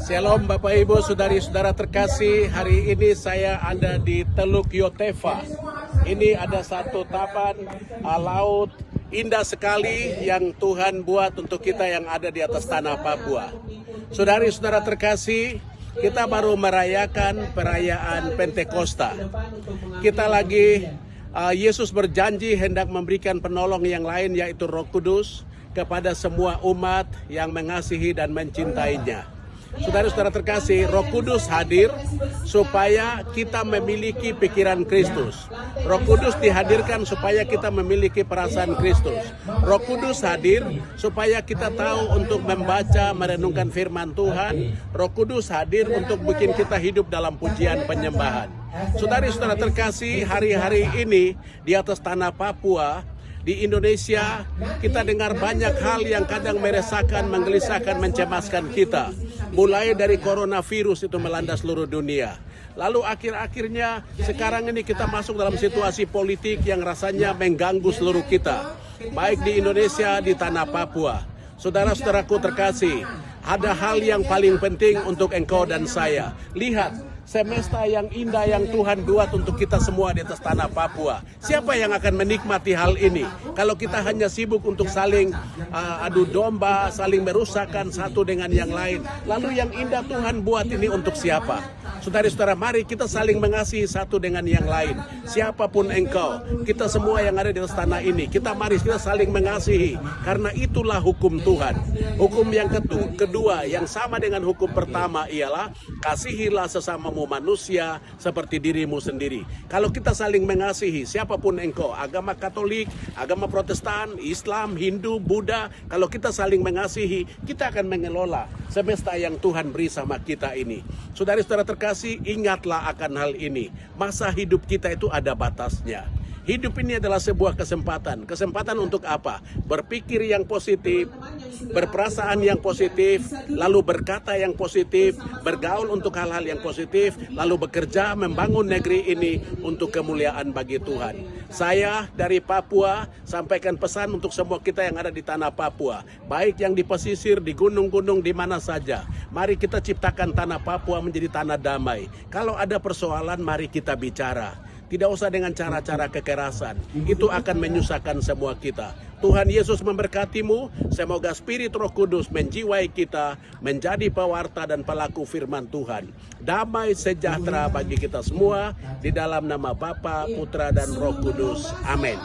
Shalom Bapak Ibu, Saudari-saudara terkasih. Hari ini saya ada di Teluk Yotefa. Ini ada satu taman laut indah sekali yang Tuhan buat untuk kita yang ada di atas tanah Papua. Saudari-saudara terkasih, kita baru merayakan perayaan Pentakosta. Kita lagi, Yesus berjanji hendak memberikan penolong yang lain, yaitu Roh Kudus, kepada semua umat yang mengasihi dan mencintainya. Saudara-saudara terkasih, Roh Kudus hadir supaya kita memiliki pikiran Kristus. Roh Kudus dihadirkan supaya kita memiliki perasaan Kristus. Roh Kudus hadir supaya kita tahu untuk membaca, merenungkan firman Tuhan. Roh Kudus hadir untuk bikin kita hidup dalam pujian penyembahan. Saudara-saudara terkasih, hari-hari ini di atas tanah Papua, di Indonesia, kita dengar banyak hal yang kadang meresahkan, menggelisahkan, mencemaskan kita. Mulai dari coronavirus itu melanda seluruh dunia. Lalu akhir-akhirnya sekarang ini kita masuk dalam situasi politik yang rasanya mengganggu seluruh kita. Baik di Indonesia, di tanah Papua. Saudara-saudaraku terkasih, ada hal yang paling penting untuk engkau dan saya. Lihat, semesta yang indah yang Tuhan buat untuk kita semua di atas tanah Papua. Siapa yang akan menikmati hal ini? Kalau kita hanya sibuk untuk saling adu domba, saling merusakkan satu dengan yang lain. Lalu yang indah Tuhan buat ini untuk siapa? Saudara-saudara, mari kita saling mengasihi satu dengan yang lain. Siapapun engkau, kita semua yang ada di atas tanah ini, mari kita saling mengasihi. Karena itulah hukum Tuhan. Hukum yang kedua, yang sama dengan hukum pertama ialah kasihilah sesamamu manusia seperti dirimu sendiri. Kalau kita saling mengasihi, siapapun engkau, agama Katolik, agama Protestan, Islam, Hindu, Buddha, kalau kita saling mengasihi, kita akan mengelola semesta yang Tuhan beri sama kita ini. Saudara-saudara terkasih, ingatlah akan hal ini. Masa hidup kita itu ada batasnya. Hidup ini adalah sebuah kesempatan. Kesempatan untuk apa? Berpikir yang positif, berperasaan yang positif, lalu berkata yang positif, bergaul untuk hal-hal yang positif, lalu bekerja membangun negeri ini untuk kemuliaan bagi Tuhan. Saya dari Papua sampaikan pesan untuk semua kita yang ada di tanah Papua, baik yang di pesisir, di gunung-gunung, di mana saja. Mari kita ciptakan tanah Papua menjadi tanah damai. Kalau ada persoalan, mari kita bicara. Tidak usah dengan cara-cara kekerasan. Itu akan menyusahkan semua kita. Tuhan Yesus memberkatimu. Semoga Spirit Roh Kudus menjiwai kita menjadi pewarta dan pelaku firman Tuhan. Damai sejahtera bagi kita semua. Di dalam nama Bapa, Putra, dan Roh Kudus. Amin.